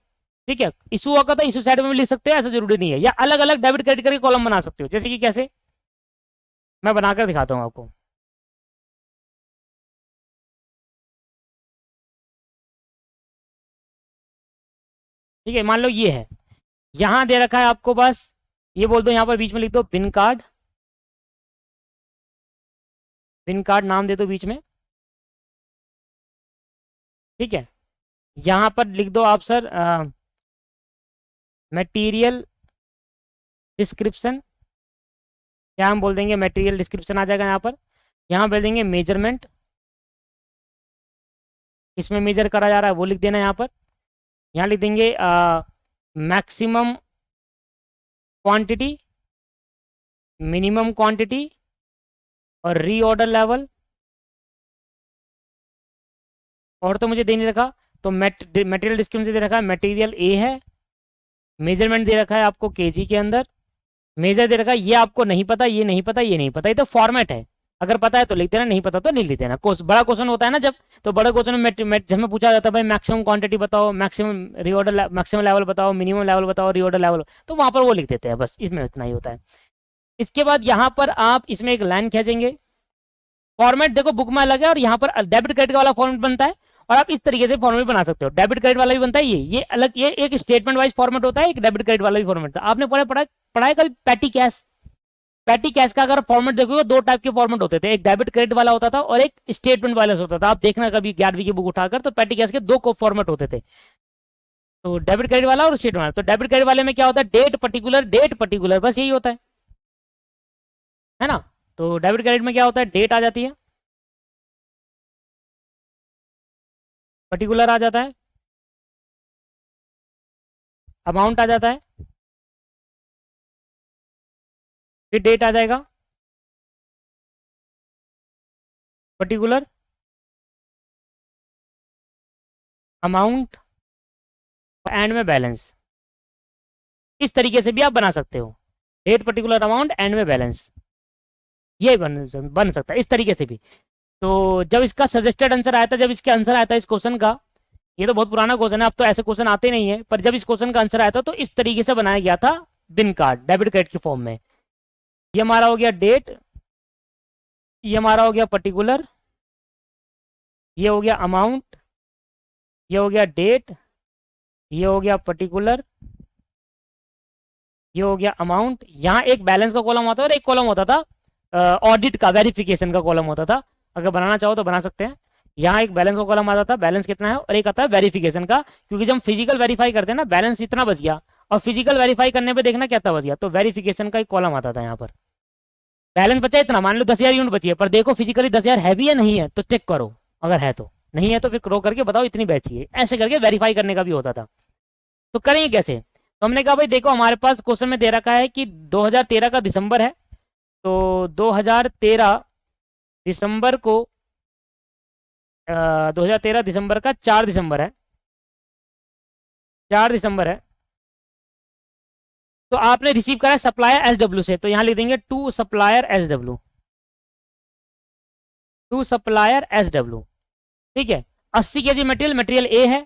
ठीक है। इशू होगा तो इशू साइड में भी लिख सकते हैं, ऐसा जरूरी नहीं है, या अलग अलग डेबिट क्रेडिट करके कॉलम बना सकते हो, जैसे कि कैसे, मैं बनाकर दिखाता हूं आपको। ठीक है, मान लो ये है, यहां दे रखा है आपको, बस ये बोल दो, यहां पर बीच में लिख दो पिन कार्ड, पिन कार्ड नाम दे दो बीच में, ठीक है। यहां पर लिख दो आप सर मटेरियल डिस्क्रिप्शन, क्या हम बोल देंगे, मटेरियल डिस्क्रिप्शन आ जाएगा यहाँ पर। यहाँ बोल देंगे मेजरमेंट, इसमें मेजर करा जा रहा है वो लिख देना यहाँ पर। यहाँ लिख देंगे मैक्सिमम क्वांटिटी, मिनिमम क्वांटिटी और रीऑर्डर लेवल। और तो मुझे दे नहीं रखा, तो मटेरियल डिस्क्रिप्शन दे रखा है मटेरियल ए है, मेजरमेंट दे रखा है आपको केजी के अंदर, मेजर दे रखा है, ये आपको नहीं पता, ये नहीं पता, ये नहीं पता, ये तो फॉर्मेट है। अगर पता है तो लिख देना, नहीं पता तो नहीं लिख देना। बड़ा क्वेश्चन होता है ना जब, तो बड़े क्वेश्चन में जब में पूछा जाता है भाई मैक्सिमम क्वांटिटी बताओ, मैक्सिमम रीऑर्डर, मैक्सिमम लेवल बताओ, मिनिमम लेवल बताओ, रीऑर्डर लेवल, तो वहां पर वो लिख देते हैं, बस इसमें इतना ही होता है। इसके बाद यहाँ पर आप इसमें एक लाइन खींचेंगे, फॉर्मेट देखो बुक में अलग है, और यहाँ पर डेबिट क्रेडिट वाला फॉर्मेट बनता है, और आप इस तरीके से फॉर्मेट बना सकते हो। डेबिट क्रेडिट वाला भी बनता है, ये अलग, ये एक स्टेटमेंट वाइज फॉर्मेट होता है, एक डेबिट क्रेडिट वाला भी फॉर्मेट था। आपने पढ़ा है कभी पैटी कैश, पैटी कैश का अगर फॉर्मेट देखोगे, दो टाइप के फॉर्मेट होते थे, एक डेबिट क्रेडिट वाला होता था और एक स्टेटमेंट वाला होता था। आप देखना कभी 11वीं की बुक उठाकर, तो पैटी कैश के दो फॉर्मेट होते थे, तो डेबिट क्रेडिट वाला और स्टेटमेंट वाला। तो डेबिट क्रेडिट वाले में क्या होता है, डेट पर्टिकुलर, बस यही होता है ना। तो डेबिट क्रेडिट में क्या होता है, डेट आ जाती है, पर्टिकुलर आ जाता है, अमाउंट आ जाता है, फिर डेट आ जाएगा, पर्टिकुलर, अमाउंट, एंड में बैलेंस। इस तरीके से भी आप बना सकते हो, डेट, पर्टिकुलर, अमाउंट, एंड में बैलेंस। ये बन सकता है इस तरीके से भी। तो जब इसका सजेस्टेड आंसर आया था, जब इसके आंसर आया था इस क्वेश्चन का, ये तो बहुत पुराना क्वेश्चन है, अब तो ऐसे क्वेश्चन आते नहीं है, पर जब इस क्वेश्चन का आंसर आया था तो इस तरीके से बनाया गया था, बिन कार्ड, डेबिट क्रेडिट के फॉर्म में। ये हमारा हो गया डेट, ये हमारा हो गया पर्टिकुलर, ये हो गया अमाउंट, ये हो गया डेट, ये हो गया पर्टिकुलर, ये हो गया अमाउंट। यहाँ एक बैलेंस का कॉलम होता है और एक कॉलम होता था ऑडिट का, वेरिफिकेशन का कॉलम होता था। अगर बनाना चाहो तो बना सकते हैं। यहाँ एक बैलेंस का कॉलम आता था, बैलेंस कितना है, और एक आता है वेरिफिकेशन का, क्योंकि जब हम फिजिकल वेरीफाई करते हैं ना, बैलेंस इतना बच गया, और फिजिकल वेरीफाई करने पे देखना क्या बच गया, तो वेरिफिकेशन का एक कॉलम आता था यहाँ पर। बैलेंस बचा इतना, मान लो 10,000 यूनिट बची है, पर देखो फिजिकली 10,000 है भी या नहीं है, तो चेक करो, अगर है तो, नहीं है तो फिर क्रॉस करके बताओ इतनी बची है, ऐसे करके वेरीफाई करने का भी होता था। तो करेंगे कैसे, तो हमने कहा भाई देखो हमारे पास क्वेश्चन में दे रखा है कि 2013 का दिसंबर है, तो 2013 दिसंबर को 2013 दिसंबर का 4 दिसंबर है, 4 दिसंबर है, तो आपने रिसीव करा है सप्लायर एसडब्ल्यू से, तो यहां लिख देंगे to supplier SW, to supplier SW. ठीक है, 80 केजी मटेरियल, मटेरियल ए है,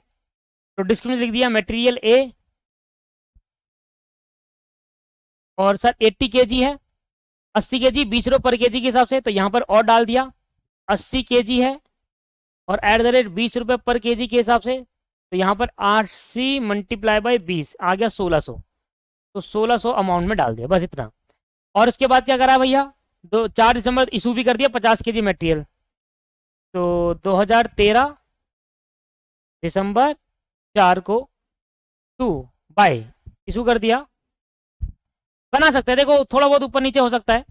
तो डिस्क्रिप्शन लिख दिया मटेरियल ए, और सर 80 केजी है, 80 केजी 20 रुपये पर केजी के हिसाब से, तो यहाँ पर और डाल दिया 80 केजी है, और एट द रेट 20 रुपये पर केजी के हिसाब से, तो यहाँ पर 80 मल्टीप्लाई बाई 20 आ गया 1600, तो 1600 अमाउंट में डाल दिया, बस इतना। और उसके बाद क्या करा भैया, 4 दिसंबर इशू भी कर दिया 50 केजी मटेरियल, तो 2013 दिसंबर 4 को 2 बाय इशू कर दिया। बना सकते हैं, देखो थोड़ा बहुत ऊपर नीचे हो सकता है,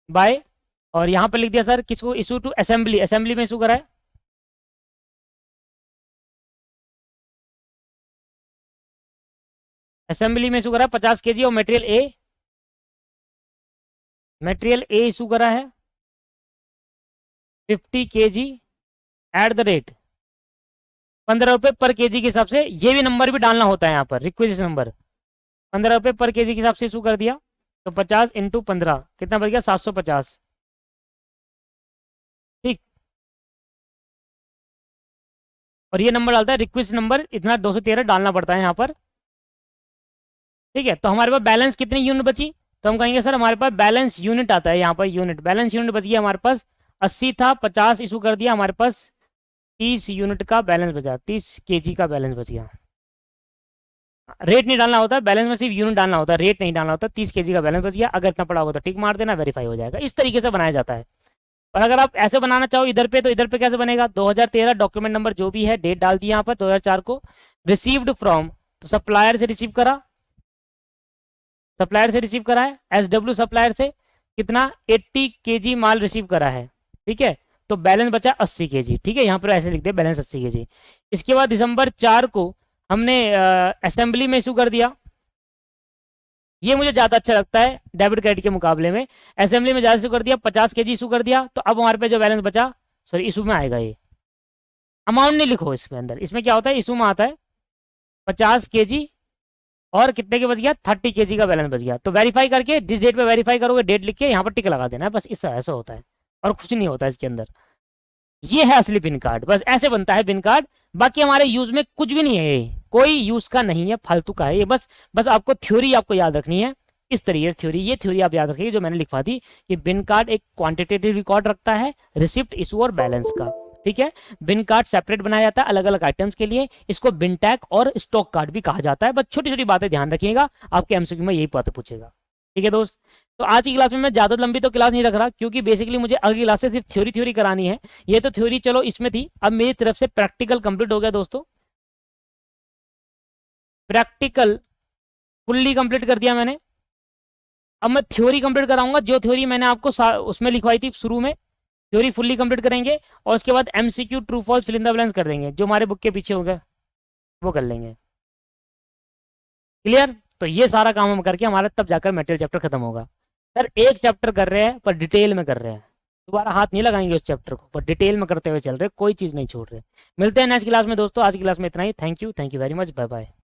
बाय, और यहाँ पे लिख दिया सर किसको, इशू टू असेंबली, असेंबली में इशू करा है, असेंबली में इशू करा है 50 केजी, और material A, material A issue करा है 50 केजी एट द रेट 15 रुपये पर केजी के हिसाब से, ये भी नंबर भी डालना होता है यहाँ पर, रिक्वेजिशन नंबर 15 रुपये पर केजी के हिसाब से इशू कर दिया, तो 50 इंटू 15 कितना बच गया 750। ठीक, और ये नंबर डालता है रिक्वेस्ट नंबर इतना 213 डालना पड़ता है यहाँ पर। ठीक है, तो हमारे पास बैलेंस कितनी यूनिट बची, तो हम कहेंगे सर हमारे पास बैलेंस यूनिट आता है यहाँ पर, यूनिट, बैलेंस यूनिट बच गया हमारे पास 80 था, 50 इशू कर दिया, हमारे पास 30 यूनिट का बैलेंस बचा, 30 केजी का बैलेंस बच गया। रेट नहीं डालना होता, बैलेंस में सिर्फ यूनिट डालना होता है, रेट नहीं डालना होता। 30 केजी का बैलेंस बच गया, अगर इतना पड़ा होगा तो टिक मार देना, वेरीफाई हो जाएगा। इस तरीके से बनाया जाता है। और अगर आप ऐसे बनाना चाहो इधर पे, तो इधर पे कैसे बनेगा, 2013 डॉक्यूमेंट नंबर जो भी है, डेट डाल दी यहाँ पर 2004 को, रिसीव्ड फ्रॉम, तो सप्लायर से रिसीव करा, सप्लायर से रिसीव करा है, एसडब्ल्यू सप्लायर से कितना 80 केजी माल रिसीव करा है। ठीक है, तो बैलेंस बचा 80 केजी। ठीक है, यहाँ पर ऐसे लिख दे बैलेंस 80 केजी। इसके बाद दिसंबर 4 को हमने असेंबली में इशू कर दिया, ये मुझे ज्यादा अच्छा लगता है डेबिट क्रेडिट के मुकाबले में। असेंबली में ज्यादा इशू कर दिया, 50 केजी इशू कर दिया, तो अब हमारे पे जो बैलेंस बचा, सॉरी इशू में आएगा ये, अमाउंट नहीं लिखो इसमें अंदर, इसमें क्या होता है इशू में आता है 50 केजी, और कितने के बच गया 30 केजी का बैलेंस बच गया। तो वेरीफाई करके जिस डेट पे वेरीफाई करोगे डेट लिख के यहाँ पर टिक लगा देना है, बस इससे ऐसा होता है, और कुछ नहीं होता इसके अंदर। ये है असली पिन कार्ड, बस ऐसे बनता है पिन कार्ड। बाकी हमारे यूज में कुछ भी नहीं है, ये कोई यूज का नहीं है, फालतू का है ये। बस आपको थ्योरी आपको याद रखनी है, इस तरीके थ्योरी, ये थ्योरी आप याद रखिए जो मैंने लिखवा दी, कि बिन कार्ड एक क्वांटिटेटिव रिकॉर्ड रखता है, रिसिप्ट, इशू और बैलेंस का। ठीक है, बिन कार्ड सेपरेट बनाया जाता है अलग अलग आइटम्स के लिए, इसको बिन टैग और स्टॉक कार्ड भी कहा जाता है। बस छोटी छोटी बातें ध्यान रखिएगा, आपके एमसीक्यू में यही बातें पूछेगा। ठीक है दोस्त, तो आज की क्लास में मैं ज्यादा लंबी तो क्लास नहीं रख रहा, क्योंकि बेसिकली मुझे अगली क्लास से सिर्फ थ्योरी थ्योरी करानी है। ये तो थ्योरी चलो इसमें थी, अब मेरी तरफ से प्रैक्टिकल कंप्लीट हो गया दोस्तों, प्रैक्टिकल फुल्ली कंप्लीट कर दिया मैंने। अब मैं थ्योरी कंप्लीट कराऊंगा, जो थ्योरी मैंने आपको उसमें लिखवाई थी शुरू में, थ्योरी फुल्ली कंप्लीट करेंगे और उसके बाद MCQ true false fill in the blanks कर देंगे, जो हमारे बुक के पीछे होगा वो कर लेंगे। क्लियर? तो ये सारा काम हम करके हमारा तब जाकर मेटेरियल चैप्टर खत्म होगा। सर एक चैप्टर कर रहे हैं पर डिटेल में कर रहे हैं, दोबारा हाथ नहीं लगाएंगे उस चैप्टर को, पर डिटेल में करते हुए चल रहे, कोई चीज़ नहीं छोड़ रहे। मिलते हैं नेक्स्ट क्लास में दोस्तों, आज की क्लास में इतना ही। Thank you very much, bye bye.